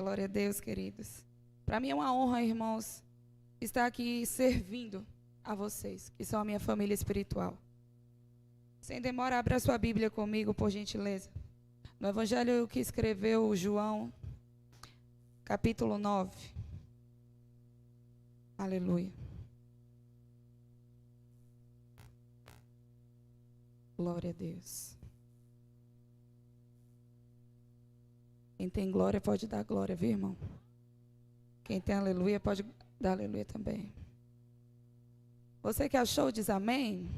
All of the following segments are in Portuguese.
Glória a Deus, queridos. Para mim é uma honra, irmãos, estar aqui servindo a vocês, que são a minha família espiritual. Sem demora, abra sua Bíblia comigo, por gentileza. No Evangelho que escreveu João, capítulo 9. Aleluia. Glória a Deus. Quem tem glória pode dar glória, viu, irmão? Quem tem aleluia pode dar aleluia também. Você que achou, diz amém.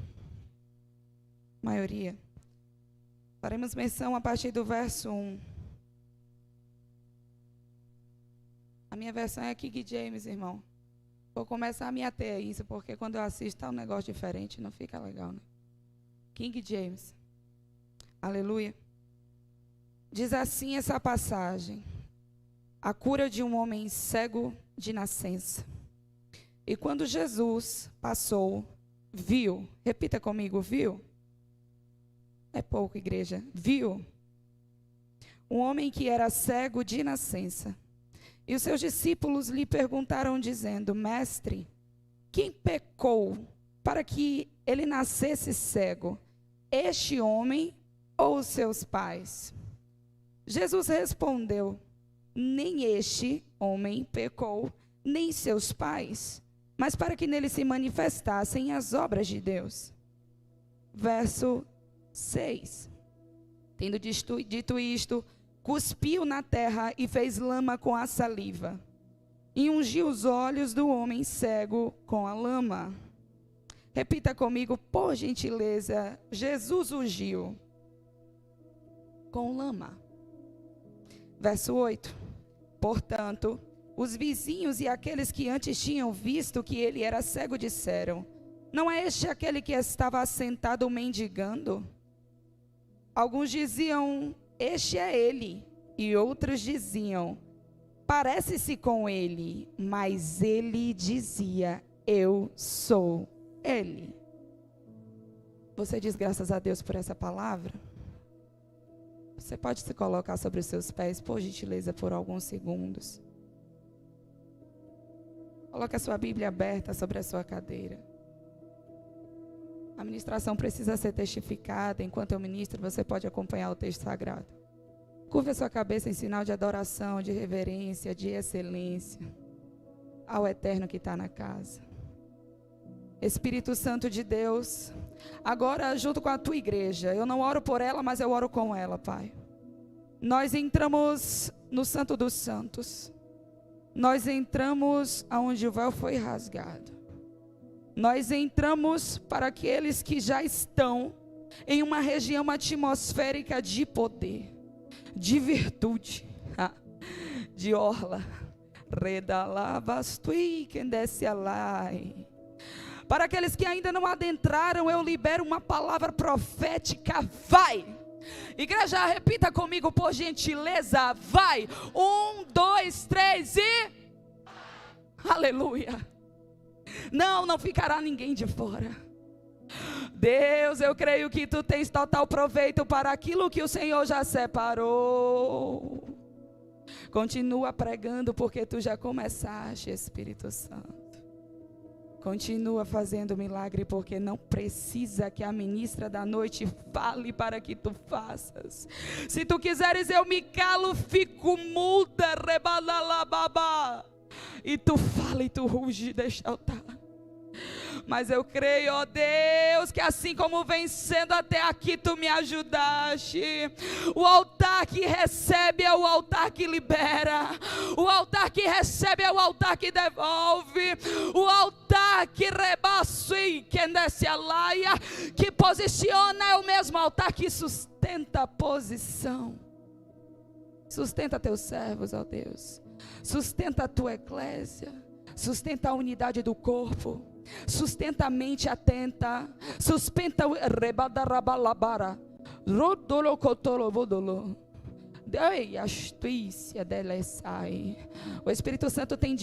Maioria. Faremos menção a partir do verso 1. A minha versão é King James, irmão. Vou começar a me ater a isso, porque quando eu assisto tá um negócio diferente, não fica legal, né? King James. Aleluia. Diz assim essa passagem: a cura de um homem cego de nascença. E quando Jesus passou, viu, repita comigo, viu? É pouco, igreja. Viu um homem que era cego de nascença. E os seus discípulos lhe perguntaram, dizendo: Mestre, quem pecou para que ele nascesse cego? Este homem ou os seus pais? Jesus respondeu: nem este homem pecou, nem seus pais, mas para que nele se manifestassem as obras de Deus. Verso 6. Tendo dito isto, cuspiu na terra e fez lama com a saliva, e ungiu os olhos do homem cego com a lama. Repita comigo, por gentileza. Jesus ungiu com lama. Verso 8. Portanto, os vizinhos e aqueles que antes tinham visto que ele era cego disseram: não é este aquele que estava assentado mendigando? Alguns diziam: este é ele. E outros diziam: parece-se com ele. Mas ele dizia: eu sou ele. Você diz graças a Deus por essa palavra? Você pode se colocar sobre os seus pés, por gentileza, por alguns segundos. Coloque a sua Bíblia aberta sobre a sua cadeira. A ministração precisa ser testificada. Enquanto eu ministro, você pode acompanhar o texto sagrado. Curva a sua cabeça em sinal de adoração, de reverência, de excelência ao Eterno que está na casa. Espírito Santo de Deus, agora junto com a tua igreja, eu não oro por ela, mas eu oro com ela, Pai. Nós entramos no Santo dos Santos. Nós entramos aonde o véu foi rasgado. Nós entramos para aqueles que já estão em uma região atmosférica de poder, de virtude, de orla. Redalabastui, quem desce alai. Para aqueles que ainda não adentraram, eu libero uma palavra profética. Vai! Igreja, repita comigo, por gentileza. Vai! 1, 2, 3 e... Aleluia! Não ficará ninguém de fora. Deus, eu creio que tu tens total proveito para aquilo que o Senhor já separou. Continua pregando, porque tu já começaste, Espírito Santo. Continua fazendo milagre, porque não precisa que a ministra da noite fale para que tu faças. Se tu quiseres, eu me calo, fico muda, rebalalababa. E tu fala e tu ruge deste altar. Mas eu creio, ó Deus, que assim como vem sendo até aqui, tu me ajudaste. O altar que recebe é o altar que libera. O altar que recebe é o altar que devolve. O altar que rebaça e que desce a laia, que posiciona, é o mesmo altar que sustenta a posição. Sustenta teus servos, ó Deus. Sustenta a tua eclésia. Sustenta a unidade do corpo. Sustenta a mente atenta. Sustenta o rebadarabalabara. O Espírito Santo tem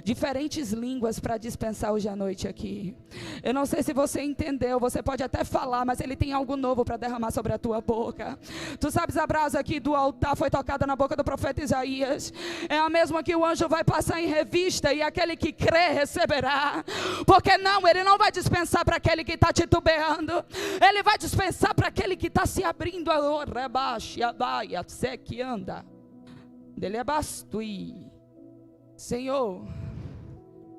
diferentes línguas para dispensar hoje à noite aqui. Eu não sei se você entendeu, você pode até falar, mas ele tem algo novo para derramar sobre a tua boca. Tu sabes, a brasa aqui do altar foi tocada na boca do profeta Isaías. É a mesma que o anjo vai passar em revista, e aquele que crê receberá. Porque não, ele não vai dispensar para aquele que está titubeando. Ele vai dispensar para aquele que está se abrindo. Senhor,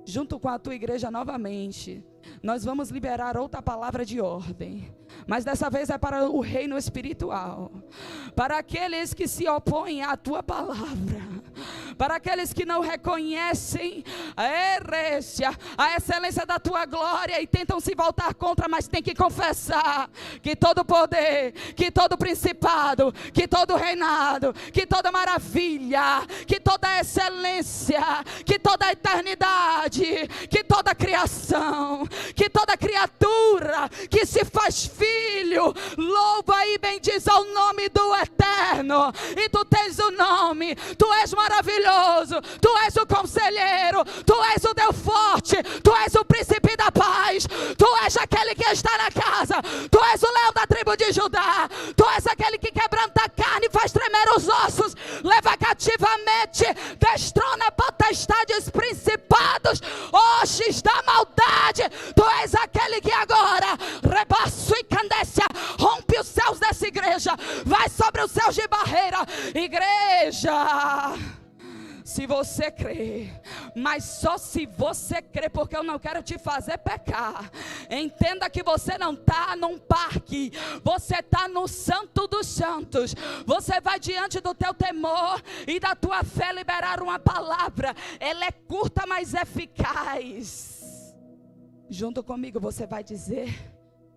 junto com a tua igreja novamente, nós vamos liberar outra palavra de ordem, mas dessa vez é para o reino espiritual, para aqueles que se opõem à tua palavra, para aqueles que não reconhecem a herência, a excelência da tua glória e tentam se voltar contra, mas tem que confessar que todo poder, que todo principado, que todo reinado, que toda maravilha, que toda excelência, que toda eternidade, que toda criação, que toda criatura que se faz filho, louva e bendiz ao nome do Eterno. E tu tens o nome, tu és maravilhoso, tu és o conselheiro, tu és o Deus forte, tu és o príncipe da paz, tu és aquele que está na casa, tu és o leão da tribo de Judá, tu és aquele que quebranta a carne e faz tremer os ossos, leva cativamente, destrona potestades, principados, hostes da maldade. Tu és aquele que agora rebaço e candécia, rompe os céus dessa igreja, vai sobre os céus de barreira. Igreja, se você crê, mas só se você crê, porque eu não quero te fazer pecar. Entenda que você não está num parque, você está no Santo dos Santos. Você vai diante do teu temor e da tua fé liberar uma palavra. Ela é curta, mas eficaz. Junto comigo você vai dizer,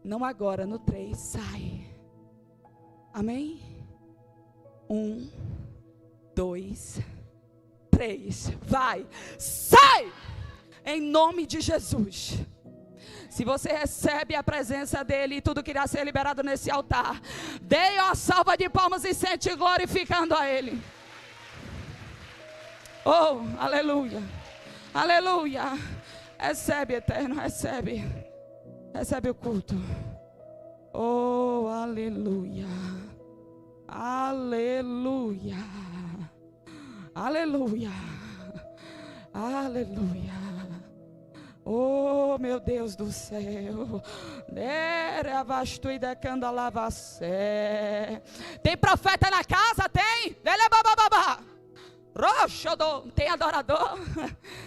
não agora, no 3, sai. Amém? 1, 2, 3, vai, sai! Em nome de Jesus. Se você recebe a presença dele e tudo que irá ser liberado nesse altar, dê uma salva de palmas e sente glorificando a ele. Oh, aleluia, aleluia. Recebe, Eterno, recebe. Recebe o culto. Oh, aleluia. Aleluia. Aleluia. Aleluia. Oh, meu Deus do céu. Tem profeta na casa? Tem? Tem adorador?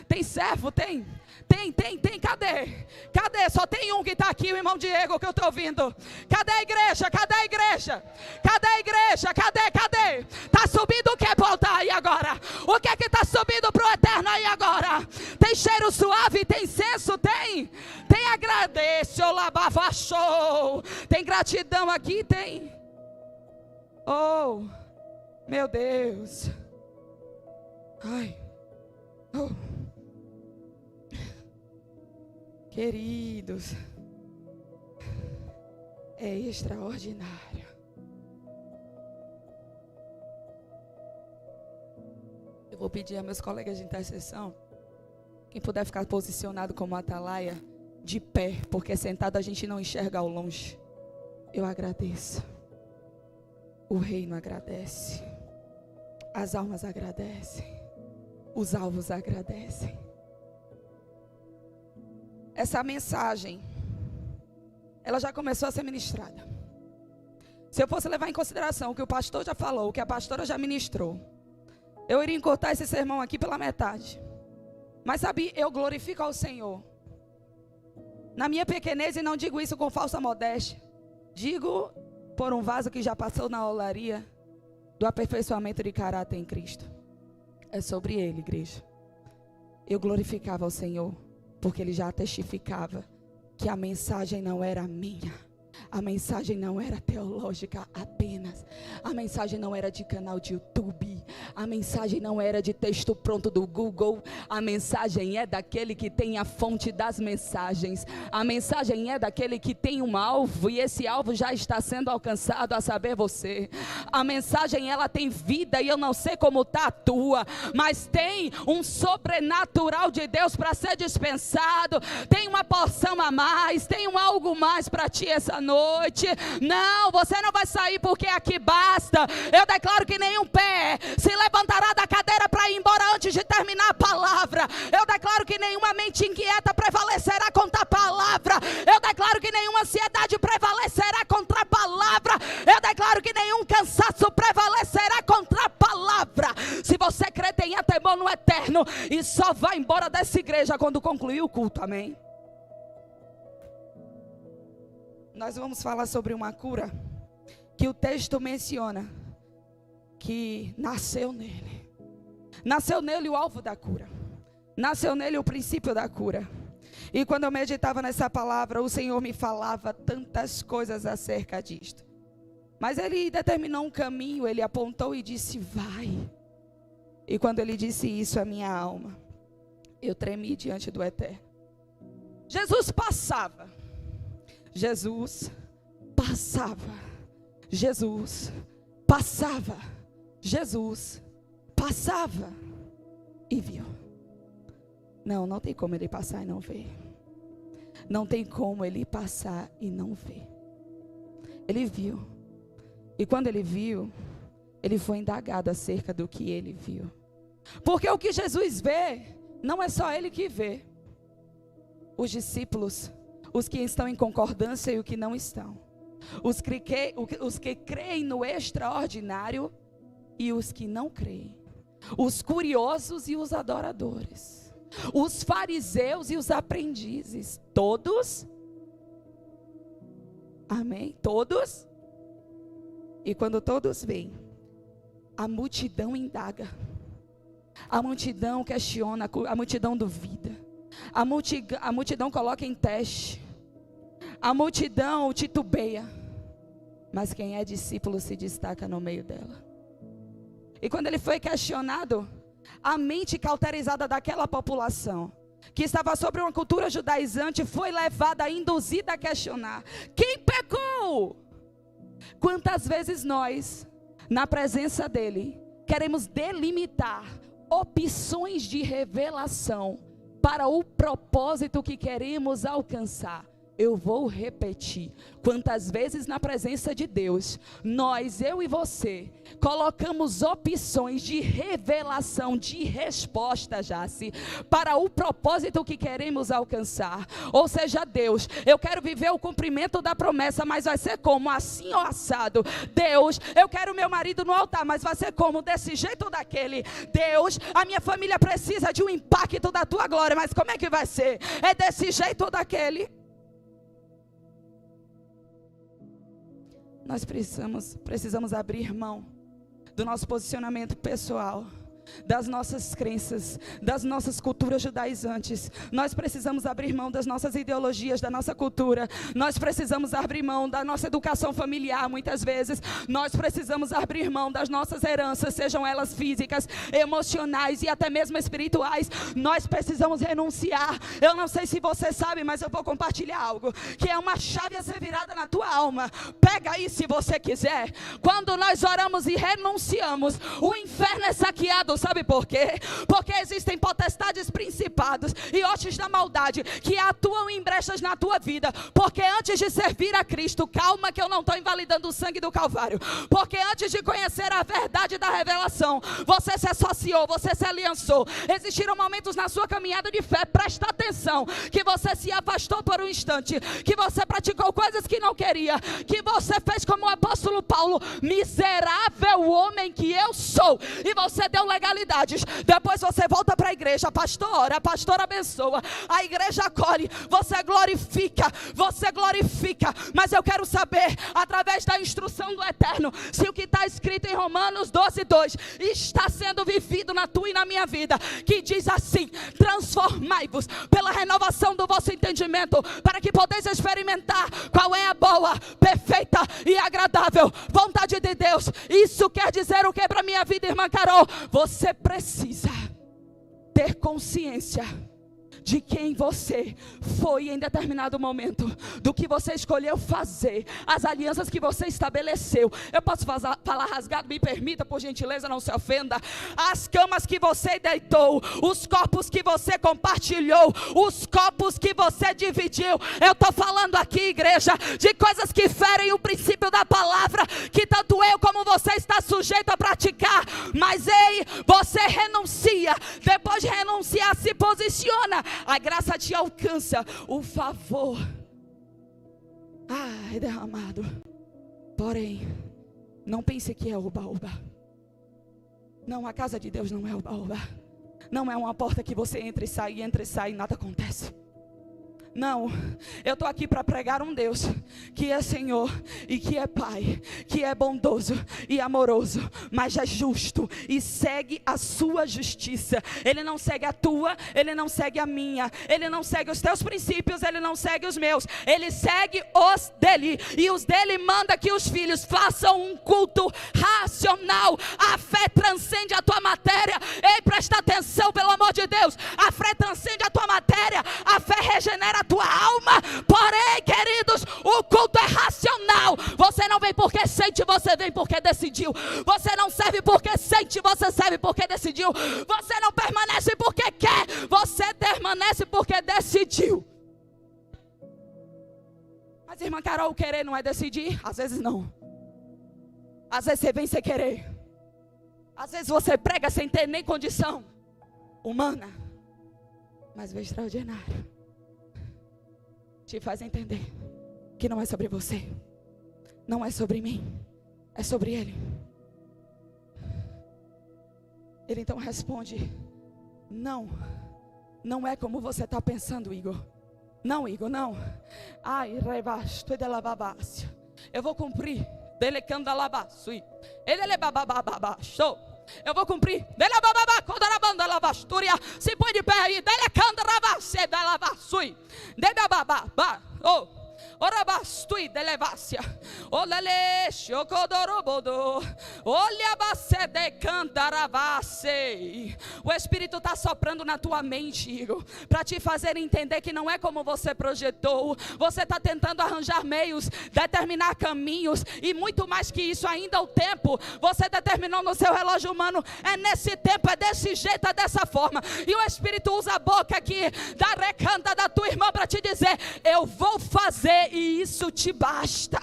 Tem servo? Tem? Tem, cadê? Cadê? Só tem um que está aqui, o irmão Diego, que eu estou ouvindo. Cadê a igreja? Cadê a igreja? Cadê a igreja? Cadê? Está subindo o que para o altar aí agora? O que é que está subindo para o Eterno aí agora? Tem cheiro suave? Tem incenso? Tem? Tem agradece, olabava show. Tem gratidão aqui? Tem? Oh, meu Deus. Ai, oh. Queridos, é extraordinário. Eu vou pedir a meus colegas de intercessão, quem puder ficar posicionado como atalaia, de pé, porque sentado a gente não enxerga ao longe. Eu agradeço. O reino agradece. As almas agradecem. Os alvos agradecem. Essa mensagem, ela já começou a ser ministrada. Se eu fosse levar em consideração o que o pastor já falou, o que a pastora já ministrou, eu iria encurtar esse sermão aqui pela metade. Mas sabe, eu glorifico ao Senhor. Na minha pequenez, e não digo isso com falsa modéstia, digo por um vaso que já passou na olaria do aperfeiçoamento de caráter em Cristo. É sobre ele, igreja. Eu glorificava ao Senhor, porque ele já testificava que a mensagem não era minha. A mensagem não era teológica apenas. A mensagem não era de canal de YouTube. A mensagem não era de texto pronto do Google. A mensagem é daquele que tem a fonte das mensagens. A mensagem é daquele que tem um alvo, e esse alvo já está sendo alcançado, a saber, você. A mensagem, ela tem vida, e eu não sei como está a tua, mas tem um sobrenatural de Deus para ser dispensado. Tem uma porção a mais, tem um algo mais para ti essa noite. Não, você não vai sair porque aqui basta. Eu declaro que nenhum pé se levantará da cadeira para ir embora antes de terminar a palavra. Eu declaro que nenhuma mente inquieta prevalecerá contra a palavra. Eu declaro que nenhuma ansiedade prevalecerá contra a palavra. Eu declaro que nenhum cansaço prevalecerá contra a palavra. Se você crê, tenha temor no eterno e só vai embora dessa igreja quando concluir o culto, amém? Nós vamos falar sobre uma cura que o texto menciona, que nasceu nele. Nasceu nele o alvo da cura. Nasceu nele o princípio da cura. E quando eu meditava nessa palavra, o Senhor me falava tantas coisas acerca disto. Mas Ele determinou um caminho, Ele apontou e disse, vai. E quando Ele disse isso, a minha alma, eu tremi diante do Eterno. Jesus passava. Jesus passava. Jesus passava. Jesus passava. E viu. Não tem como Ele passar e não ver. Não tem como Ele passar e não ver. Ele viu. E quando Ele viu, Ele foi indagado acerca do que Ele viu. Porque o que Jesus vê, não é só Ele que vê. Os discípulos, os que estão em concordância e os que não estão. Os que creem no extraordinário e os que não creem. Os curiosos e os adoradores. Os fariseus e os aprendizes. Todos. Amém? Todos. E quando todos vêm, a multidão indaga. A multidão questiona, a multidão duvida. A multidão coloca em teste. A multidão titubeia. Mas quem é discípulo se destaca no meio dela. E quando ele foi questionado, a mente cauterizada daquela população, que estava sobre uma cultura judaizante, foi levada, induzida a questionar: quem pecou? Quantas vezes nós, na presença dele, queremos delimitar opções de revelação para o propósito que queremos alcançar? Eu vou repetir. Quantas vezes na presença de Deus, nós, eu e você, colocamos opções de revelação, de resposta, Jace, para o propósito que queremos alcançar. Ou seja, Deus, eu quero viver o cumprimento da promessa, mas vai ser como? Assim ou assado? Deus, eu quero meu marido no altar, mas vai ser como? Desse jeito ou daquele? Deus, a minha família precisa de um impacto da tua glória, mas como é que vai ser? É desse jeito ou daquele? Nós precisamos abrir mão do nosso posicionamento pessoal, das nossas crenças, das nossas culturas judaizantes. Nós precisamos abrir mão das nossas ideologias, da nossa cultura. Nós precisamos abrir mão da nossa educação familiar, muitas vezes. Nós precisamos abrir mão das nossas heranças, sejam elas físicas, emocionais e até mesmo espirituais. Nós precisamos renunciar. Eu não sei se você sabe, mas eu vou compartilhar algo que é uma chave a ser virada na tua alma. Pega aí se você quiser. Quando nós oramos e renunciamos, o inferno é saqueado. Sabe por quê? Porque existem potestades, principados e hostes da maldade que atuam em brechas na tua vida. Porque antes de servir a Cristo, calma que eu não estou invalidando o sangue do Calvário. Porque antes de conhecer a verdade da revelação, você se associou, você se aliançou. Existiram momentos na sua caminhada de fé, presta atenção, que você se afastou por um instante, que você praticou coisas que não queria, que você fez como o apóstolo Paulo: miserável homem que eu sou. E você deu legado legalidades. Depois você volta para a igreja, pastor ora, pastor abençoa, a igreja acolhe, você glorifica. Mas eu quero saber, através da instrução do Eterno, se o que está escrito em Romanos 12:2 está sendo vivido na tua e na minha vida, que diz assim: transformai-vos pela renovação do vosso entendimento, para que podeis experimentar qual é a boa, perfeita e agradável vontade de Deus. Isso quer dizer o que para a minha vida, irmã Carol? Você precisa ter consciência de quem você foi em determinado momento, do que você escolheu fazer, as alianças que você estabeleceu. Eu posso falar rasgado, me permita, por gentileza, não se ofenda. As camas que você deitou, os corpos que você compartilhou, os copos que você dividiu. Eu estou falando aqui, igreja, de coisas que ferem o princípio da palavra, que tanto eu como você está sujeito a praticar. Mas ei, você renuncia, depois de renunciar, se posiciona. A graça te alcança, o favor é derramado. Porém, não pense que é oba-oba. Não, a casa de Deus não é oba-oba. Não é uma porta que você entra e sai e nada acontece. Não, eu estou aqui para pregar um Deus que é Senhor e que é Pai, que é bondoso e amoroso, mas é justo e segue a sua justiça. Ele não segue a tua, ele não segue a minha, ele não segue os teus princípios, ele não segue os meus, ele segue os dele, e os dele manda que os filhos façam um culto racional. A fé transcende a tua matéria. Ei, presta atenção, pelo amor de Deus, a fé transcende a tua matéria, a fé regenera a tua alma. Porém, queridos, o culto é racional. Você não vem porque sente, você vem porque decidiu. Você não serve porque sente, você serve porque decidiu. Você não permanece porque quer, você permanece porque decidiu. Mas, irmã Carol, querer não é decidir? Às vezes não. Às vezes você vem sem querer. Às vezes você prega sem ter nem condição humana. Mas o extraordinário te faz entender que não é sobre você, não é sobre mim, é sobre Ele. Ele então responde: não é como você está pensando, Igor. Não, Igor, não. Ai, rebasto e delababácia. Eu vou cumprir. Dele canda labaçui. Ele bababababachou. Eu vou cumprir. Dele bababá, codarabanda lavastúria. Se põe de pé aí. Dele canda lavacê da lavaçui. Dele bababá. Oh. Orabastui de levácia. Olele chocodorobodo. Olha base de cantaravase. O Espírito está soprando na tua mente, Igor, para te fazer entender que não é como você projetou. Você está tentando arranjar meios, determinar caminhos, e muito mais que isso ainda o tempo. Você determinou no seu relógio humano: é nesse tempo, é desse jeito, é dessa forma. E o Espírito usa a boca aqui da recanta da tua irmã para te dizer: eu vou fazer, e isso te basta.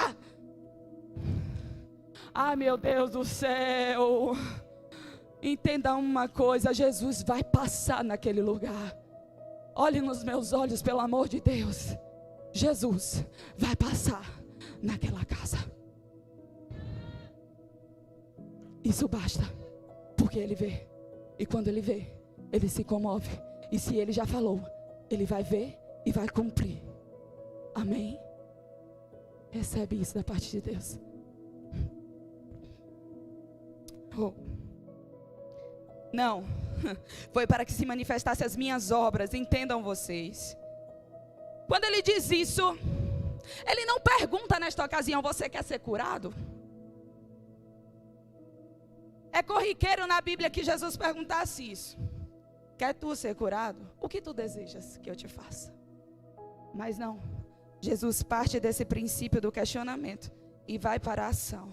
Ai, meu Deus do céu. Entenda uma coisa: Jesus vai passar naquele lugar. Olhe nos meus olhos, pelo amor de Deus. Jesus vai passar naquela casa. Isso basta, porque Ele vê. E quando Ele vê, Ele se comove. E se Ele já falou, Ele vai ver e vai cumprir. Amém? Recebe isso da parte de Deus. Não, foi para que se manifestassem as minhas obras. Entendam vocês. Quando Ele diz isso, Ele não pergunta nesta ocasião: você quer ser curado? É corriqueiro na Bíblia que Jesus perguntasse isso: quer tu ser curado? O que tu desejas que eu te faça? Mas não. Jesus parte desse princípio do questionamento e vai para a ação.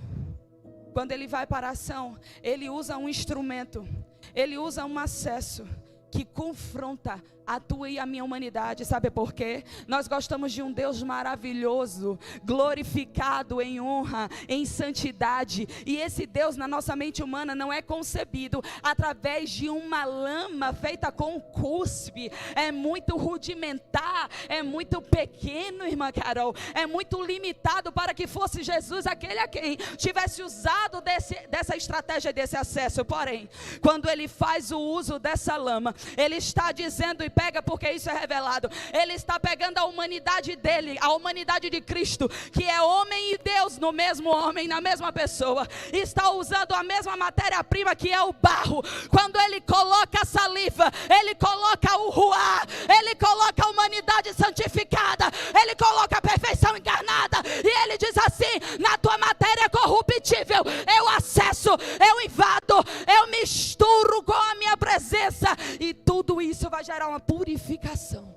Quando Ele vai para a ação, Ele usa um instrumento, Ele usa um acesso que confronta a tua e a minha humanidade. Sabe por quê? Nós gostamos de um Deus maravilhoso, glorificado em honra, em santidade. E esse Deus na nossa mente humana não é concebido através de uma lama feita com cuspe. É muito rudimentar, é muito pequeno, irmã Carol. É muito limitado para que fosse Jesus aquele a quem tivesse usado dessa estratégia, desse acesso. Porém, quando ele faz o uso dessa lama, ele está dizendo, e pega porque isso é revelado, ele está pegando a humanidade dele, a humanidade de Cristo, que é homem e Deus no mesmo homem, na mesma pessoa, está usando a mesma matéria-prima que é o barro. Quando ele coloca a saliva, ele coloca o ruá, ele coloca a humanidade santificada, ele coloca a perfeição encarnada, e ele diz assim: na tua matéria corruptível eu acesso, eu invado, eu misturo com a minha presença, e tudo isso vai gerar uma purificação.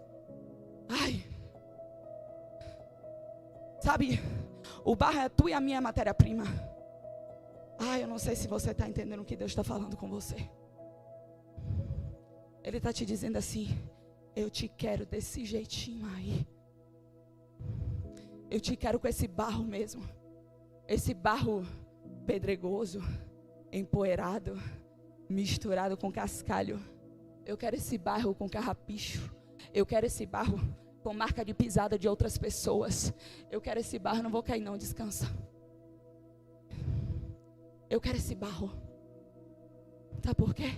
Ai, sabe, o barro é tu e a minha matéria-prima. Ai, eu não sei se você está entendendo o que Deus está falando com você. Ele está te dizendo assim: eu te quero desse jeitinho aí. Eu te quero com esse barro mesmo. Esse barro pedregoso, empoeirado, misturado com cascalho. Eu quero esse barro com carrapicho. Eu quero esse barro com marca de pisada de outras pessoas. Eu quero esse barro, não vou cair não, descansa. Eu quero esse barro. Sabe por quê?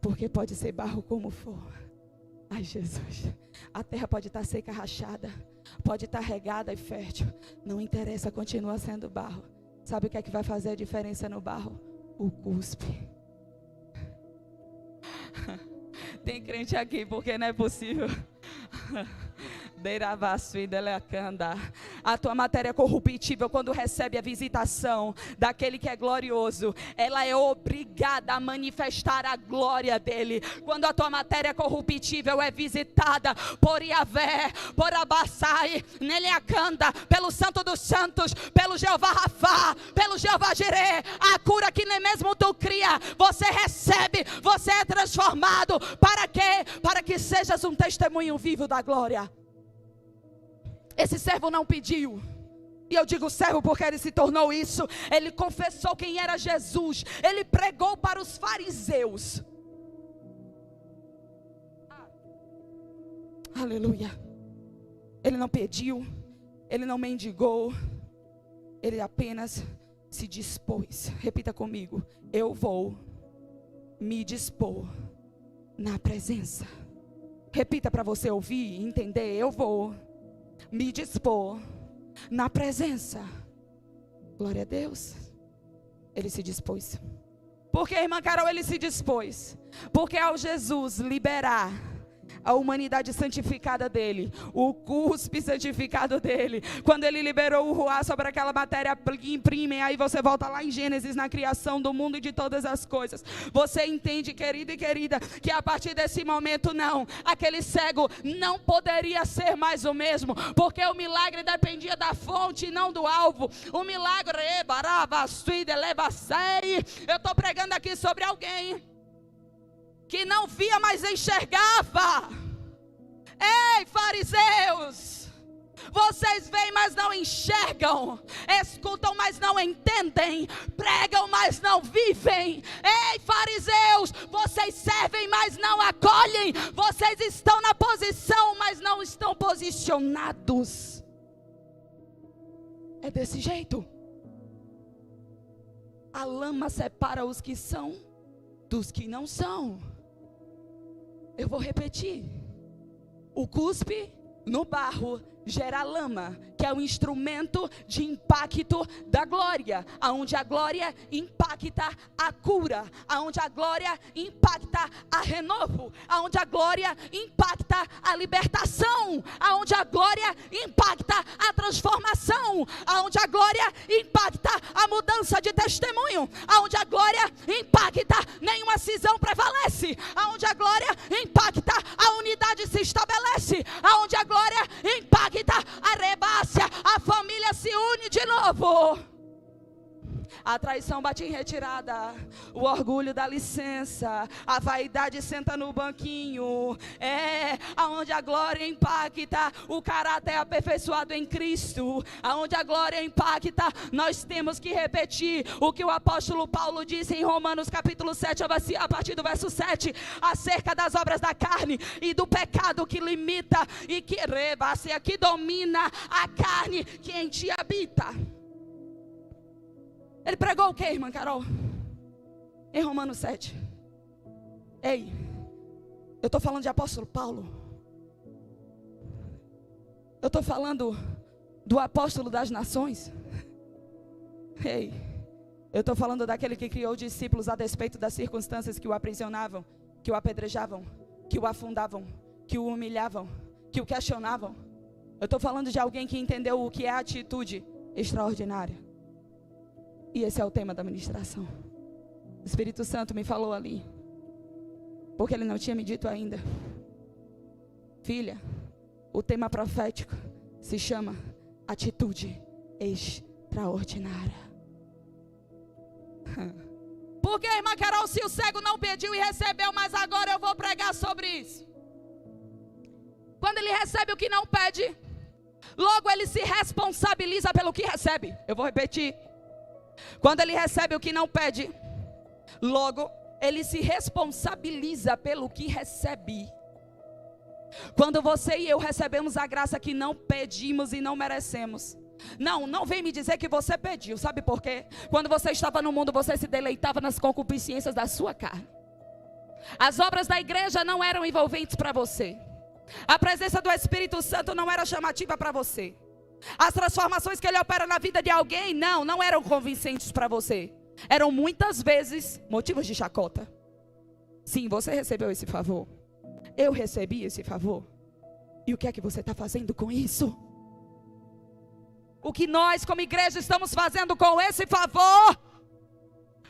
Porque pode ser barro como for. Ai, Jesus, a terra pode estar seca, rachada, pode estar regada e fértil, não interessa, continua sendo barro. Sabe o que é que vai fazer a diferença no barro? O cuspe. Tem crente aqui, porque não é possível. A tua matéria corruptível, quando recebe a visitação daquele que é glorioso, ela é obrigada a manifestar a glória dele. Quando a tua matéria corruptível é visitada por Yahvé, por Abassai, Neleacanda, pelo Santo dos Santos, pelo Jeová Rafá, pelo Jeová Jireh, a cura que nem mesmo tu cria, você recebe, você é transformado. Para quê? Para que sejas um testemunho vivo da glória. Esse servo não pediu, e eu digo servo porque ele se tornou isso. Ele confessou quem era Jesus, ele pregou para os fariseus. Aleluia. Ele não pediu, ele não mendigou, ele apenas se dispôs. Repita comigo: eu vou me dispor na presença. Repita para você ouvir e entender: eu vou me dispor na presença. Glória a Deus. Ele se dispôs. Por que, irmã Carol, ele se dispôs? Porque ao Jesus liberar a humanidade santificada dele, o cuspe santificado dele, quando ele liberou o ruá sobre aquela matéria que imprime, aí você volta lá em Gênesis, na criação do mundo e de todas as coisas, você entende, querido e querida, que a partir desse momento não, aquele cego não poderia ser mais o mesmo, porque o milagre dependia da fonte e não do alvo. O milagre, eu estou pregando aqui sobre alguém que não via, mas enxergava. Ei, fariseus, vocês veem, mas não enxergam, escutam, mas não entendem, pregam, mas não vivem. Ei, fariseus, vocês servem, mas não acolhem, vocês estão na posição, mas não estão posicionados. É desse jeito. A lama separa os que são dos que não são. Eu vou repetir: o cuspe no barro gera lama, que é o instrumento de impacto da glória, aonde a glória impacta a cura, aonde a glória impacta a renovo, aonde a glória impacta a libertação, aonde a glória impacta a transformação, aonde a glória impacta a mudança de testemunho, aonde a glória impacta, nenhuma cisão prevalece, aonde a glória impacta, a unidade se estabelece, aonde a glória impacta a rebácia, a família se une de novo. traição bate em retirada, o orgulho dá licença, a vaidade senta no banquinho. Aonde a glória impacta, o caráter é aperfeiçoado em Cristo. Aonde a glória impacta, nós temos que repetir o que o apóstolo Paulo disse em Romanos capítulo 7, a partir do verso 7, acerca das obras da carne e do pecado que limita e que domina a carne que em ti habita. Ele pregou o que, irmã Carol? Em Romanos 7. Ei, eu estou falando de apóstolo Paulo. Eu estou falando do apóstolo das nações. Ei, eu estou falando daquele que criou discípulos a despeito das circunstâncias que o aprisionavam, que o apedrejavam, que o afundavam, que o humilhavam, que o questionavam. Eu estou falando de alguém que entendeu o que é atitude extraordinária. E esse é o tema da ministração. O Espírito Santo me falou ali, porque ele não tinha me dito ainda. Filha, o tema profético se chama atitude extraordinária. Por que, irmã Carol, se o cego não pediu e recebeu, mas agora eu vou pregar sobre isso? Quando ele recebe o que não pede, logo ele se responsabiliza pelo que recebe. Eu vou repetir. Quando ele recebe o que não pede, logo ele se responsabiliza pelo que recebe. Quando você e eu recebemos a graça que não pedimos e não merecemos, não vem me dizer que você pediu. Sabe por quê? Quando você estava no mundo, você se deleitava nas concupiscências da sua carne. As obras da igreja não eram envolventes para você. A presença do Espírito Santo não era chamativa para você. As transformações que ele opera na vida de alguém, não eram convincentes para você. Eram muitas vezes motivos de chacota. Sim, você recebeu esse favor. Eu recebi esse favor. E o que é que você está fazendo com isso? O que nós como igreja estamos fazendo com esse favor?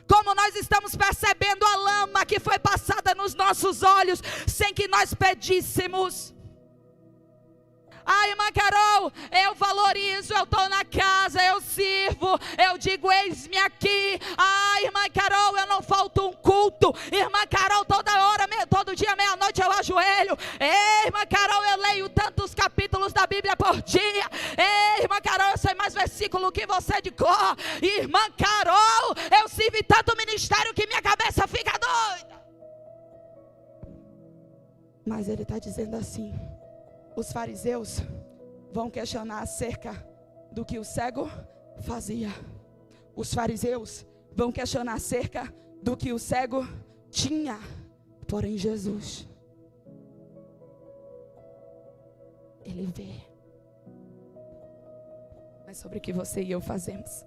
Como nós estamos percebendo a lama que foi passada nos nossos olhos sem que nós pedíssemos? Irmã Carol, eu valorizo, eu estou na casa, eu sirvo, eu digo eis-me aqui. Irmã Carol, eu não falto um culto. Irmã Carol, toda hora, todo dia, meia-noite eu ajoelho. Irmã Carol, eu leio tantos capítulos da Bíblia por dia. Irmã Carol, eu sei mais versículo que você de cor. Irmã Carol, eu sirvo tanto ministério que minha cabeça fica doida. Mas ele está dizendo assim: os fariseus vão questionar acerca do que o cego fazia. Os fariseus vão questionar acerca do que o cego tinha. Porém Jesus, ele vê. Não é sobre o que você e eu fazemos.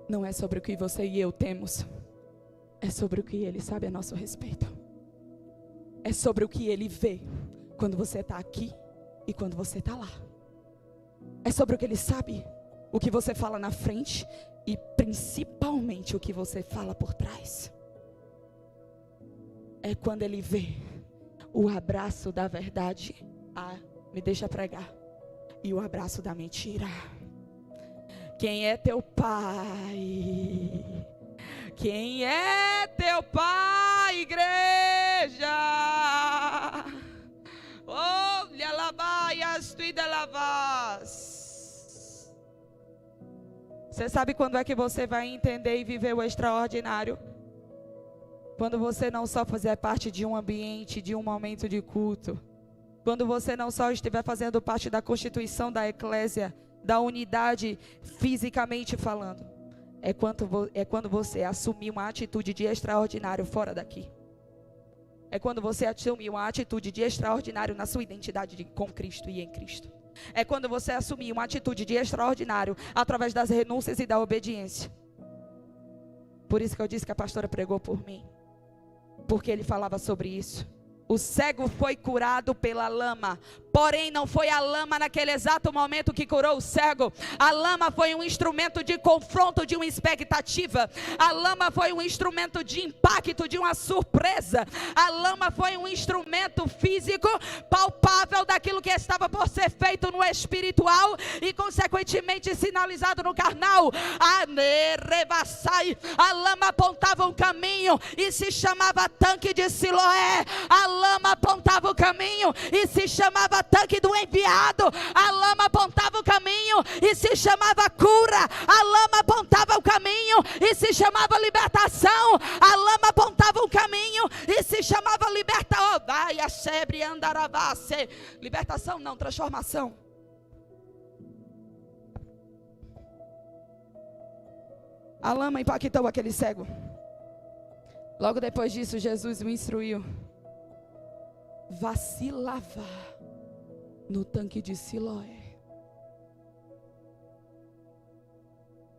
Não é sobre o que você e eu temos. É sobre o que ele sabe a nosso respeito. É sobre o que ele vê quando você está aqui e quando você está lá. É sobre o que ele sabe, o que você fala na frente e principalmente o que você fala por trás. É quando ele vê o abraço da verdade, me deixa pregar, e o abraço da mentira. Quem é teu pai? Quem é teu pai, igreja? Olha lavaias, tu e lavas. Você sabe quando é que você vai entender e viver o extraordinário? Quando você não só fazer parte de um ambiente, de um momento de culto. Quando você não só estiver fazendo parte da constituição da eclésia, da unidade fisicamente falando. É quando você assumir uma atitude de extraordinário fora daqui. É quando você assumir uma atitude de extraordinário na sua identidade com Cristo e em Cristo. É quando você assumir uma atitude de extraordinário através das renúncias e da obediência. Por isso que eu disse que a pastora pregou por mim. Porque ele falava sobre isso. O cego foi curado pela lama. Porém, não foi a lama naquele exato momento que curou o cego. A lama foi um instrumento de confronto, de uma expectativa. A lama foi um instrumento de impacto, de uma surpresa. A lama foi um instrumento físico, palpável daquilo que estava por ser feito no espiritual e consequentemente sinalizado no carnal. A lama apontava um caminho e se chamava tanque de Siloé. A lama apontava o caminho e se chamava tanque do enviado. A lama apontava o caminho e se chamava cura. A lama apontava o caminho e se chamava libertação. A lama apontava o caminho e se chamava libertação. Libertação não, transformação. A lama impactou aquele cego. Logo depois disso, Jesus o instruiu: vá se lavar no tanque de Siloé.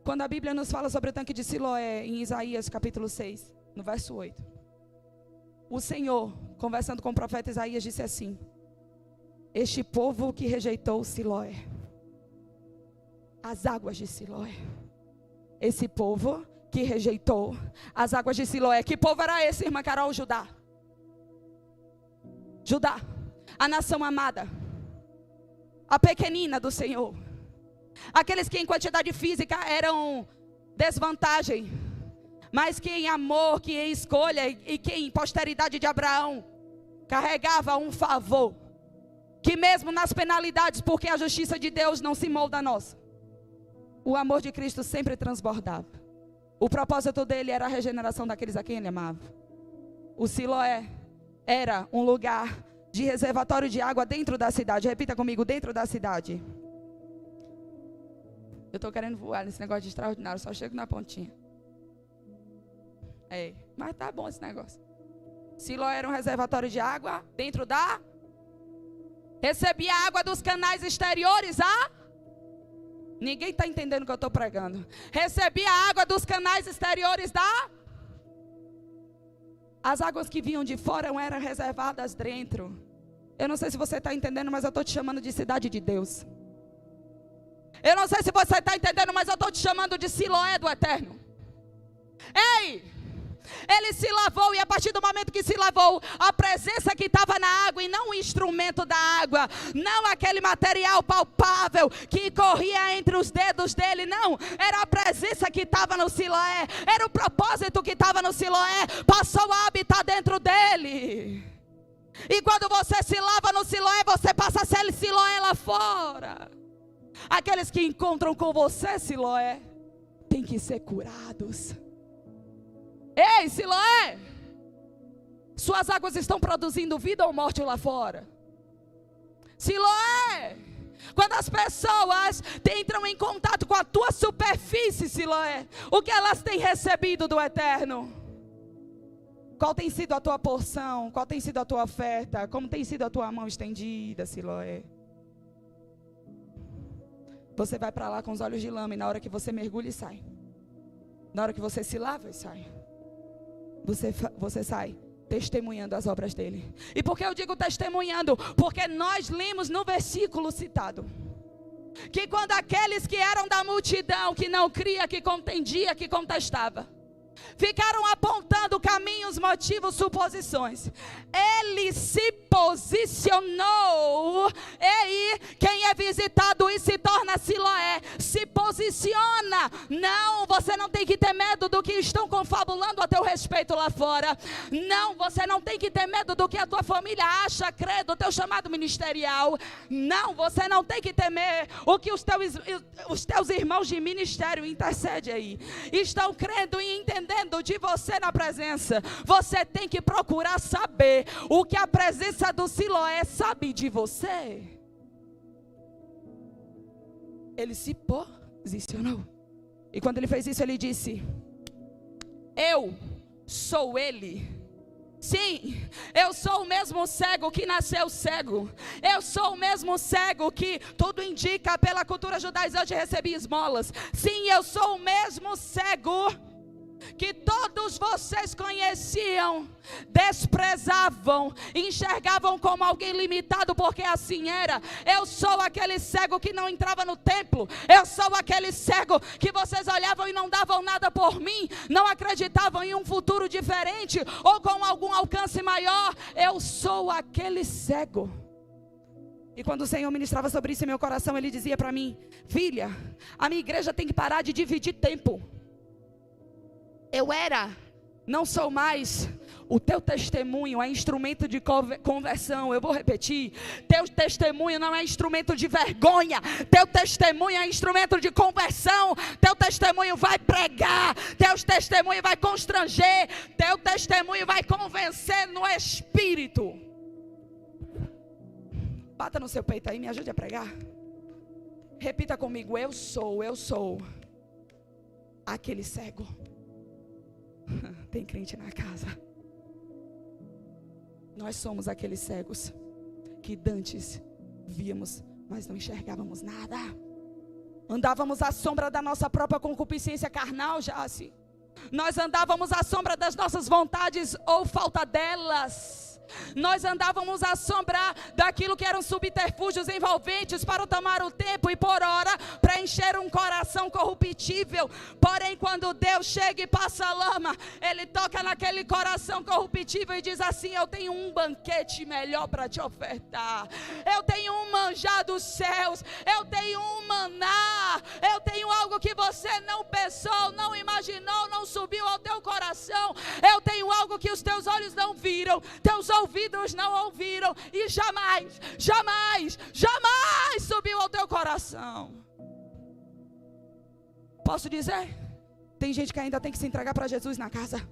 Quando a Bíblia nos fala sobre o tanque de Siloé, em Isaías capítulo 6, no verso 8, o Senhor, conversando com o profeta Isaías, disse assim: este povo que rejeitou Siloé, as águas de Siloé. Esse povo que rejeitou as águas de Siloé. Que povo era esse, irmã Carol? Judá. Judá, a nação amada, a pequenina do Senhor. Aqueles que em quantidade física eram desvantagem, mas que em amor, que em escolha e que em posteridade de Abraão carregava um favor, que mesmo nas penalidades, porque a justiça de Deus não se molda a nossa, o amor de Cristo sempre transbordava. O propósito dele era a regeneração daqueles a quem ele amava. O Siloé era um lugar de reservatório de água dentro da cidade. Repita comigo: dentro da cidade. Eu estou querendo voar nesse negócio de extraordinário, só chego na pontinha. Mas tá bom esse negócio. Siloé era um reservatório de água dentro da... recebia água dos canais exteriores Ninguém está entendendo o que eu estou pregando. Recebia a água dos canais exteriores As águas que vinham de fora eram reservadas dentro. Eu não sei se você está entendendo, mas eu estou te chamando de cidade de Deus. Eu não sei se você está entendendo, mas eu estou te chamando de Siloé do Eterno. Ei! Ele se lavou, e a partir do momento que se lavou, a presença que estava na água, e não o instrumento da água, não aquele material palpável que corria entre os dedos dele, não, era a presença que estava no Siloé, era o propósito que estava no Siloé, passou a habitar dentro dele. E quando você se lava no Siloé, você passa a ser Siloé lá fora. Aqueles que encontram com você, Siloé, têm que ser curados. Ei, Siloé, suas águas estão produzindo vida ou morte lá fora? Siloé, quando as pessoas entram em contato com a tua superfície, Siloé, o que elas têm recebido do Eterno? Qual tem sido a tua porção? Qual tem sido a tua oferta? Como tem sido a tua mão estendida, Siloé? Você vai para lá com os olhos de lama, e na hora que você mergulha e sai. Na hora que você se lava e sai. Você sai testemunhando as obras dele. E por que eu digo testemunhando? Porque nós lemos no versículo citado que quando aqueles que eram da multidão, que não cria, que contendia, que contestava, ficaram apontando caminhos, motivos, suposições, ele se posicionou. E quem é visitado e se torna Siloé, se posiciona. Não, você não tem que ter medo do que estão confabulando a teu respeito lá fora. Não, você não tem que ter medo do que a tua família acha, crê do teu chamado ministerial. Não, você não tem que temer o que os teus irmãos de ministério intercedem aí, estão crendo e entendendo de você na presença. Você tem que procurar saber o que a presença do Siloé sabe de você. Ele se posicionou. E quando ele fez isso, ele disse: eu sou ele. Sim, eu sou o mesmo cego que nasceu cego. Eu sou o mesmo cego que tudo indica pela cultura judaica, eu recebi esmolas. Sim, eu sou o mesmo cego que todos vocês conheciam, desprezavam, enxergavam como alguém limitado, porque assim era. Eu sou aquele cego que não entrava no templo. Eu sou aquele cego que vocês olhavam e não davam nada por mim, não acreditavam em um futuro diferente ou com algum alcance maior. Eu sou aquele cego. E quando o Senhor ministrava sobre isso em meu coração, Ele dizia para mim: filha, a minha igreja tem que parar de dividir tempo. Eu era, não sou mais. O teu testemunho é instrumento de conversão. Eu vou repetir: teu testemunho não é instrumento de vergonha. Teu testemunho é instrumento de conversão. Teu testemunho vai pregar. Teu testemunho vai constranger. Teu testemunho vai convencer no espírito. Bata no seu peito aí, me ajude a pregar. Repita comigo: eu sou aquele cego. Tem crente na casa. Nós somos aqueles cegos que dantes víamos, mas não enxergávamos nada. Andávamos à sombra da nossa própria concupiscência carnal, Jace. Nós andávamos à sombra das nossas vontades ou falta delas. Nós andávamos à sombra daquilo que eram subterfúgios envolventes para tomar o tempo e por hora para encher um coração corruptível. Porém, quando Deus chega e passa a lama, Ele toca naquele coração corruptível e diz assim: eu tenho um banquete melhor para te ofertar. Eu tenho um manjar dos céus. Eu tenho um maná. Eu tenho algo que você não pensou, não imaginou, não subiu ao teu coração. Eu tenho algo que os teus olhos não viram, teus ouvidos não ouviram e jamais, jamais, jamais subiu ao teu coração. Posso dizer? Tem gente que ainda tem que se entregar para Jesus na casa.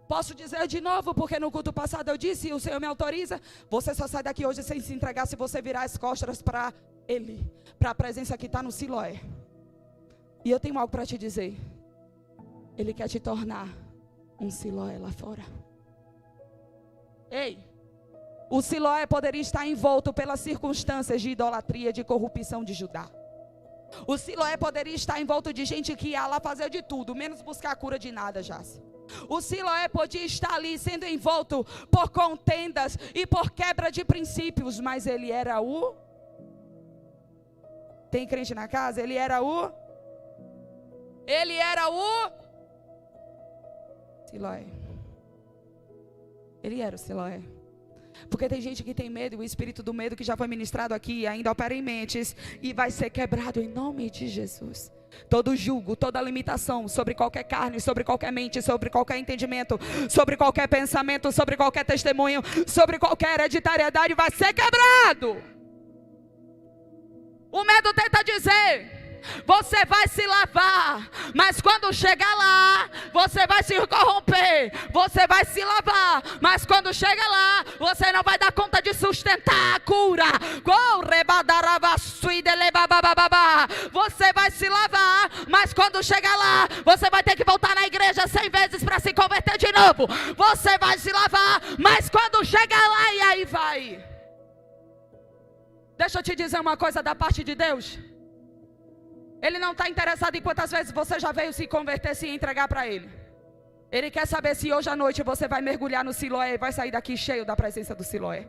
Posso dizer de novo, porque no culto passado eu disse, e o Senhor me autoriza: você só sai daqui hoje sem se entregar se você virar as costas para Ele, para a presença que está no Siloé. E eu tenho algo para te dizer: Ele quer te tornar um Siloé lá fora. Ei, o Siloé poderia estar envolto pelas circunstâncias de idolatria, de corrupção de Judá. O Siloé poderia estar envolto de gente que ia lá fazer de tudo, menos buscar a cura de nada, Jace. O Siloé podia estar ali sendo envolto por contendas e por quebra de princípios, mas ele era o... Tem crente na casa? Ele era o Siloé. Ele era o Siloé. Porque tem gente que tem medo, o espírito do medo que já foi ministrado aqui ainda opera em mentes e vai ser quebrado em nome de Jesus. Todo jugo, toda limitação sobre qualquer carne, sobre qualquer mente, sobre qualquer entendimento, sobre qualquer pensamento, sobre qualquer testemunho, sobre qualquer hereditariedade vai ser quebrado. O medo tenta dizer: você vai se lavar, mas quando chegar lá, você vai se corromper. Você vai se lavar, mas quando chega lá, você não vai dar conta de sustentar a cura. Você vai se lavar, mas quando chegar lá, você vai ter que voltar na igreja 100 vezes para se converter de novo. Você vai se lavar, mas quando chegar lá, e aí vai. Deixa eu te dizer uma coisa da parte de Deus. Ele não está interessado em quantas vezes você já veio se converter, se entregar para Ele. Ele quer saber se hoje à noite você vai mergulhar no Siloé e vai sair daqui cheio da presença do Siloé.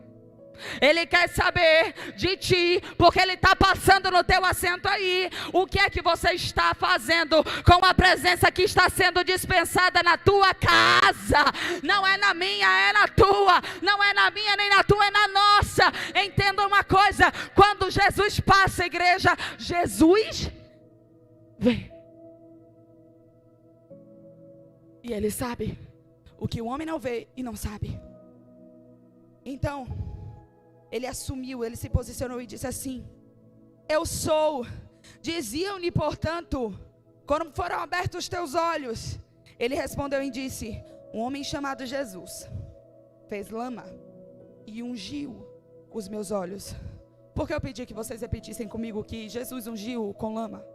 Ele quer saber de ti, porque Ele está passando no teu assento aí. O que é que você está fazendo com a presença que está sendo dispensada na tua casa? Não é na minha, é na tua. Não é na minha nem na tua, é na nossa. Entenda uma coisa: quando Jesus passa, igreja, Jesus vem. E Ele sabe o que o homem não vê e não sabe. Então Ele assumiu, Ele se posicionou e disse assim: eu sou. Diziam-lhe, portanto, quando foram abertos os teus olhos. Ele respondeu e disse: um homem chamado Jesus fez lama e ungiu os meus olhos. Porque eu pedi que vocês repetissem comigo que Jesus ungiu com lama.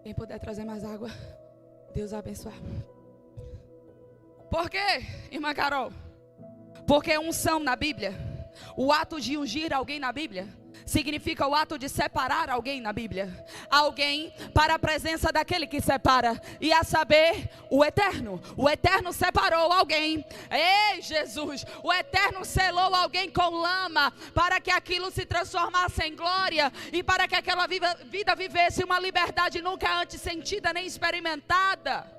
Quem puder trazer mais água, Deus abençoe. Por quê, irmã Carol? Porque unção na Bíblia, o ato de ungir alguém na Bíblia, significa o ato de separar alguém na Bíblia. Alguém para a presença daquele que separa, e a saber, o Eterno. O Eterno separou alguém. Ei, Jesus! O Eterno selou alguém com lama, para que aquilo se transformasse em glória, e para que aquela vida vivesse uma liberdade nunca antes sentida nem experimentada.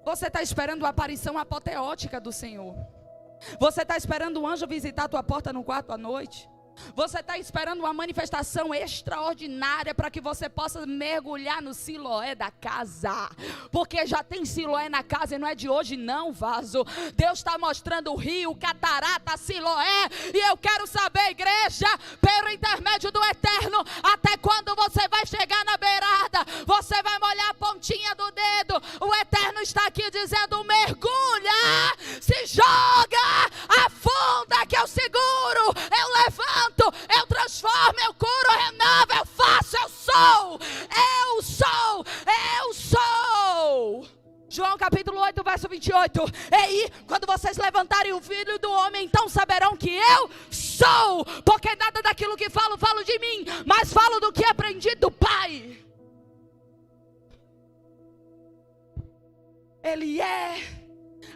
Você está esperando a aparição apoteótica do Senhor. Você está esperando um anjo visitar a tua porta no quarto à noite. Você está esperando uma manifestação extraordinária para que você possa mergulhar no Siloé da casa. Porque já tem Siloé na casa e não é de hoje não, vaso. Deus está mostrando o rio, catarata, Siloé. E eu quero saber, igreja, pelo intermédio do Eterno, até quando você vai chegar na beirada? Você vai molhar a pontinha do dedo. O Eterno está aqui dizendo: mergulha, se joga, afunda que eu seguro, eu levanto, eu transformo, eu curo, eu renovo, eu faço, eu sou. Eu sou, eu sou. João capítulo 8, verso 28. Ei, quando vocês levantarem o Filho do Homem, então saberão que eu sou. Porque nada daquilo que falo de mim, mas falo do que aprendi do Pai. Ele é.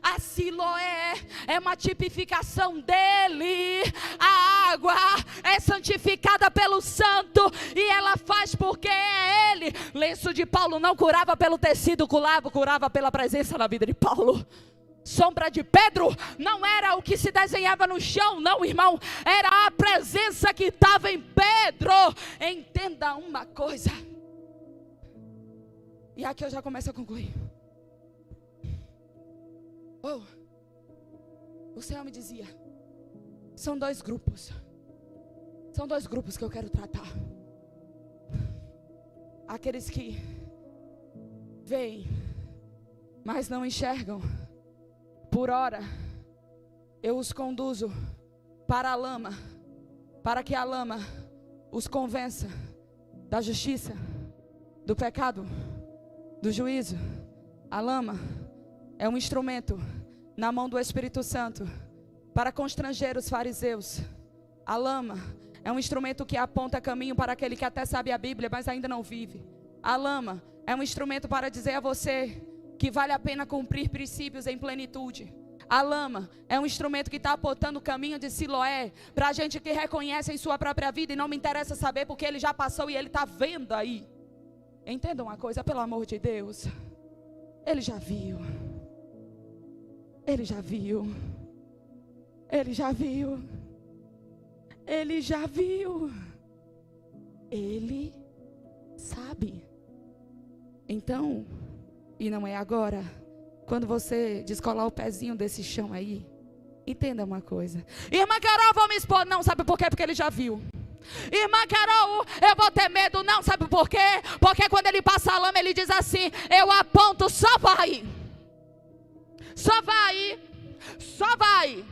A Siloé é uma tipificação dele. A água é santificada pelo santo, e ela faz porque é ele. Lenço de Paulo não curava pelo tecido, curava pela presença na vida de Paulo. Sombra de Pedro não era o que se desenhava no chão, não, irmão. Era a presença que estava em Pedro. Entenda uma coisa, e aqui eu já começo a concluir. O Senhor me dizia: são dois grupos que eu quero tratar. Aqueles que veem, mas não enxergam. Por ora, eu os conduzo para a lama, para que a lama os convença da justiça, do pecado, do juízo. A lama é um instrumento na mão do Espírito Santo para constranger os fariseus. A lama é um instrumento que aponta caminho para aquele que até sabe a Bíblia, mas ainda não vive. A lama é um instrumento para dizer a você que vale a pena cumprir princípios em plenitude. A lama é um instrumento que está apontando o caminho de Siloé para a gente que reconhece em sua própria vida, e não me interessa saber porque ele já passou e ele está vendo aí. Entenda uma coisa, pelo amor de Deus. Ele já viu. Ele já viu. Ele já viu. Ele já viu. Ele sabe. Então, e não é agora, quando você descolar o pezinho desse chão aí, entenda uma coisa. Irmã Carol, vou me expor. Não, sabe por quê? Porque ele já viu. Irmã Carol, eu vou ter medo. Não, sabe por quê? Porque quando ele passa a lama, ele diz assim: eu aponto, só vai. Só vai. Só vai.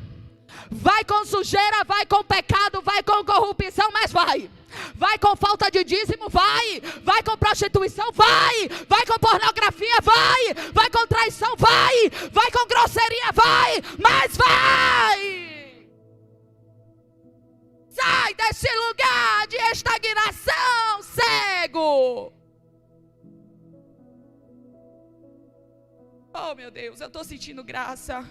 Vai com sujeira, vai com pecado, vai com corrupção, mas vai. Vai com falta de dízimo, vai. Vai com prostituição, vai. Vai com pornografia, vai. Vai com traição, vai. Vai com grosseria, vai. Mas vai. Sai desse lugar de estagnação, cego. Oh, meu Deus, eu estou sentindo graça.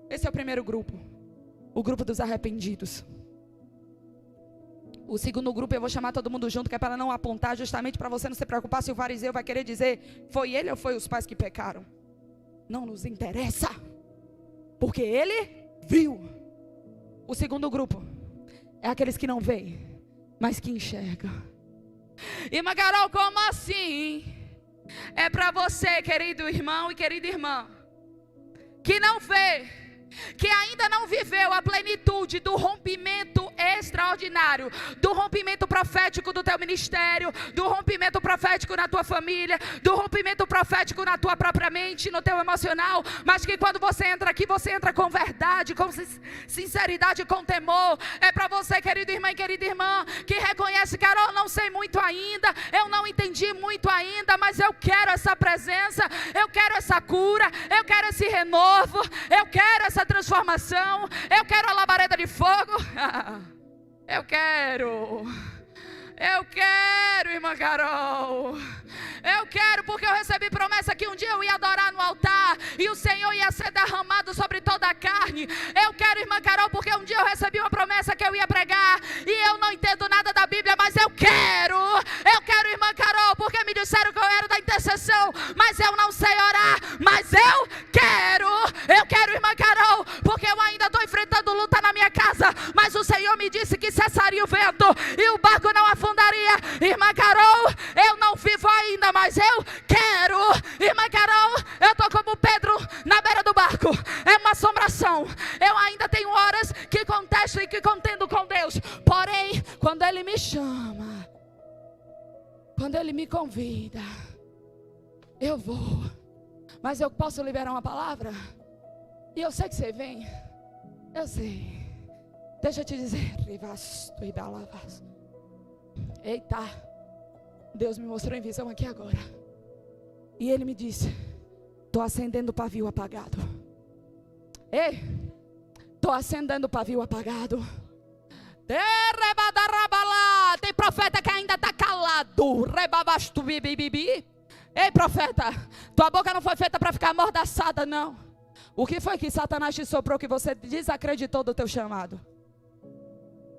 Esse é o primeiro grupo. O grupo dos arrependidos. O segundo grupo eu vou chamar todo mundo junto, que é para não apontar, justamente para você não se preocupar se o fariseu vai querer dizer: foi ele ou foi os pais que pecaram? Não nos interessa, porque ele viu. O segundo grupo é aqueles que não veem, mas que enxergam. Irmã Carol, como assim? É para você, querido irmão e querida irmã, que não vê, que ainda não viveu a plenitude do rompimento extraordinário, do rompimento profético do teu ministério, do rompimento profético na tua família, do rompimento profético na tua própria mente, no teu emocional, mas que quando você entra aqui, você entra com verdade, com sinceridade, com temor. É para você, querido irmão e querida irmã, que reconhece: Carol, não sei muito ainda, eu não entendi muito ainda, mas eu quero essa presença, eu quero essa cura, eu quero esse renovo, eu quero essa essa transformação. Eu quero a labareda de fogo. Eu quero, irmã Carol. Eu quero, porque eu recebi promessa que um dia eu ia adorar no altar e o Senhor ia ser derramado sobre toda a carne. Eu quero, irmã Carol, porque um dia eu recebi uma promessa que eu ia pregar e eu não entendo nada da Bíblia, mas eu quero, irmã Carol, porque me disseram que eu era da intercessão, mas eu não sei orar, mas eu quero, irmã Carol, porque eu ainda estou enfrentando luta na minha casa, mas o Senhor me disse que cessaria o vento e o barco não afundaria. Irmã Carol, eu não vivo ainda, mas eu quero. Irmã Carol, eu estou como Pedro na beira do barco. É uma assombração. Eu ainda tenho horas que contesto e que contendo com Deus. Porém, quando Ele me chama, quando Ele me convida, eu vou. Mas eu posso liberar uma palavra? E eu sei que você vem. Eu sei. Deixa eu te dizer. Eita. Deus me mostrou em visão aqui agora. E Ele me disse: estou acendendo o pavio apagado. Ei, estou acendendo o pavio apagado. Tem profeta que ainda está calado. Ei, profeta, tua boca não foi feita para ficar amordaçada, não. O que foi que Satanás te soprou que você desacreditou do teu chamado?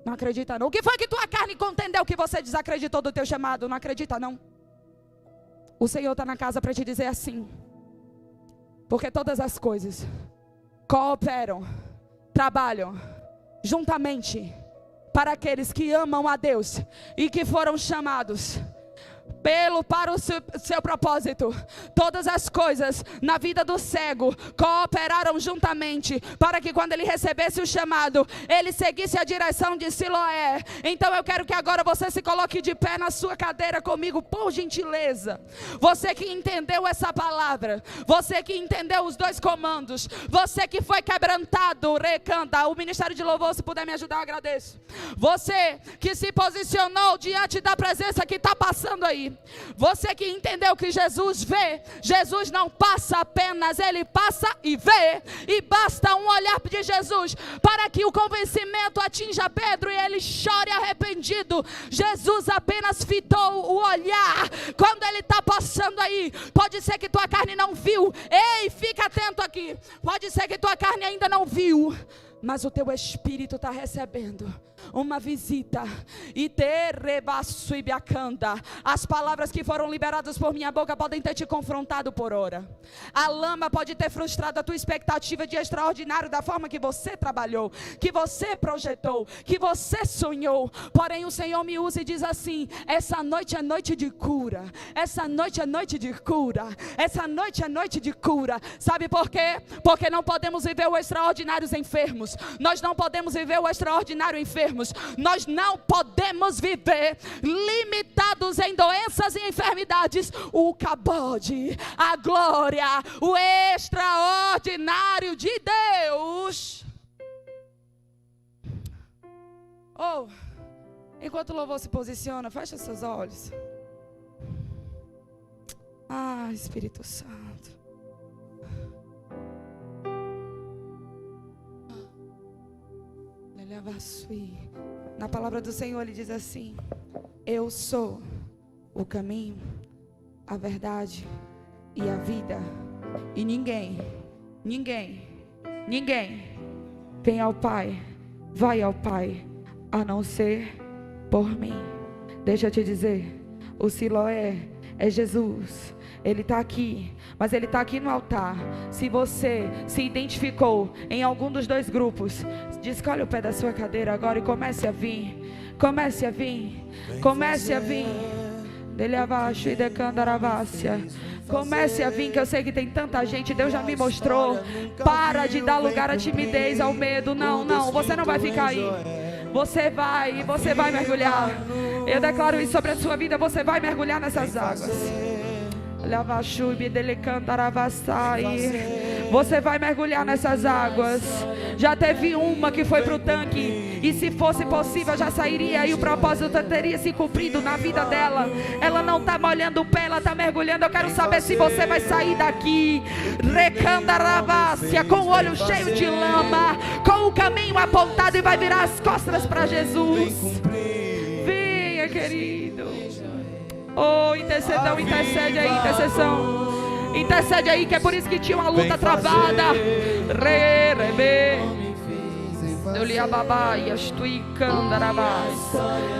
Não acredita não. O que foi que tua carne contendeu que você desacreditou do teu chamado? Não acredita não. O Senhor está na casa para te dizer assim: porque todas as coisas cooperam, trabalham juntamente para aqueles que amam a Deus e que foram chamados para o seu propósito. Todas as coisas na vida do cego cooperaram juntamente para que quando ele recebesse o chamado, ele seguisse a direção de Siloé. Então eu quero que agora você se coloque de pé na sua cadeira comigo, por gentileza. Você que entendeu essa palavra, você que entendeu os dois comandos, você que foi quebrantado, recanta. O Ministério de Louvor, se puder me ajudar, eu agradeço. Você que se posicionou diante da presença que está passando aí. Você que entendeu que Jesus vê, Jesus não passa apenas, Ele passa e vê, e basta um olhar de Jesus para que o convencimento atinja Pedro e ele chore arrependido. Jesus apenas fitou o olhar quando Ele está passando aí. Pode ser que tua carne não viu, ei, fica atento aqui, pode ser que tua carne ainda não viu, mas o teu espírito está recebendo uma visita. E as palavras que foram liberadas por minha boca podem ter te confrontado por hora. A lama pode ter frustrado a tua expectativa de extraordinário da forma que você trabalhou, que você projetou, que você sonhou. Porém o Senhor me usa e diz assim: essa noite é noite de cura. Essa noite é noite de cura. Essa noite é noite de cura. Sabe por quê? Porque não podemos viver o extraordinário enfermos. Nós não podemos viver o extraordinário enfermos. Nós não podemos viver limitados em doenças e enfermidades. O cabode, a glória, o extraordinário de Deus. Oh, enquanto o louvor se posiciona, fecha seus olhos. Ah, Espírito Santo. Na palavra do Senhor Ele diz assim: eu sou o caminho, a verdade e a vida, e ninguém vem ao Pai, vai ao Pai, a não ser por mim. Deixa eu te dizer, o Siloé é Jesus. Ele está aqui, mas Ele está aqui no altar. Se você se identificou em algum dos dois grupos, descolhe o pé da sua cadeira agora e comece a vir. Comece a vir. Comece a vir. Dele abaixo e decandaravássia. Comece a vir, que eu sei que tem tanta gente. Deus já me mostrou. Para de dar lugar à timidez, ao medo. Não, você não vai ficar aí. Você vai mergulhar. Eu declaro isso sobre a sua vida. Você vai mergulhar nessas águas. Você vai mergulhar nessas águas. Já teve uma que foi para o tanque, e se fosse possível já sairia, e o propósito teria se cumprido na vida dela. Ela não está molhando o pé, ela está mergulhando. Eu quero saber se você vai sair daqui recandarabácia, com o olho cheio de lama, com o caminho apontado, e vai virar as costas para Jesus. Venha, querido. Oh, intercedão, intercede aí, intercessão. Intercede aí, que é por isso que tinha uma luta travada.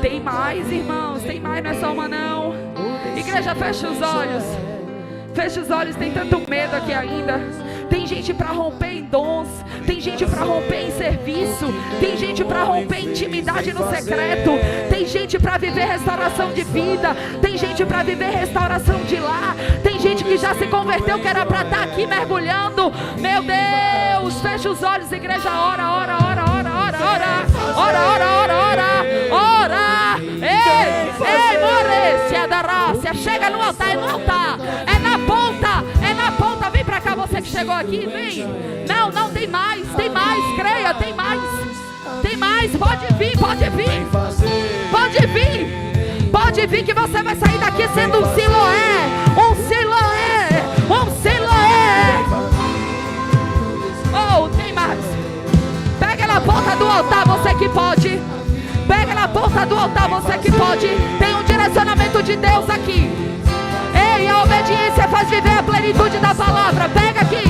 Tem mais, irmãos, tem mais, não é só uma não. Igreja, fecha os olhos. Fecha os olhos, tem tanto medo aqui ainda. Tem gente para romper em dons, tem gente para romper em serviço, tem gente para romper em intimidade no secreto, tem gente para viver restauração de vida, tem gente para viver restauração de lar, tem gente que já se converteu, que era para estar aqui mergulhando. Meu Deus, fecha os olhos, igreja, ora, ora, ora, ora, ora, ora, ora, ora, ora, ora, ora. Ei, Morecia da raça, chega no altar, é no altar, é na ponta, é na ponta. Vem pra cá, você que chegou aqui, vem. Não, não, tem mais, creia, tem mais, pode vir, pode vir, pode vir, pode vir, que você vai sair daqui sendo um Siloé, um Siloé, um Siloé. Oh, tem mais. Pega na ponta do altar, você que pode. Pega na ponta do altar, você que pode. Tem um direcionamento de Deus aqui. Ei, a obediência faz viver a plenitude da palavra. Pega aqui.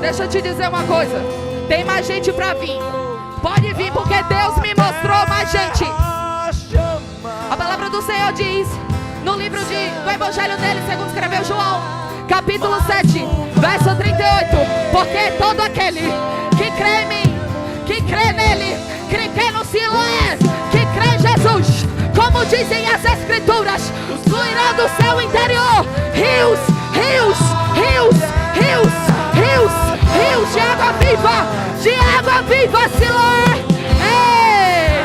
Deixa eu te dizer uma coisa. Tem mais gente pra vir. Pode vir, porque Deus me mostrou mais gente. A palavra do Senhor diz no livro do Evangelho dele, segundo escreveu João, capítulo 7, verso 38. Porque todo aquele que crê em mim, que crê nele, que crê no Siloé, que crê em Jesus, como dizem as Escrituras, fluirá do seu interior rios, rios, rios, rios, rios, rios de água viva, Siloé. Ei!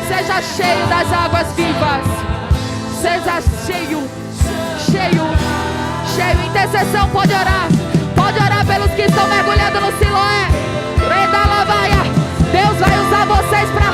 Seja cheio das águas vivas. Seja cheio. Intercessão, pode orar pelos que estão mergulhando no Siloé. Deus vai usar vocês para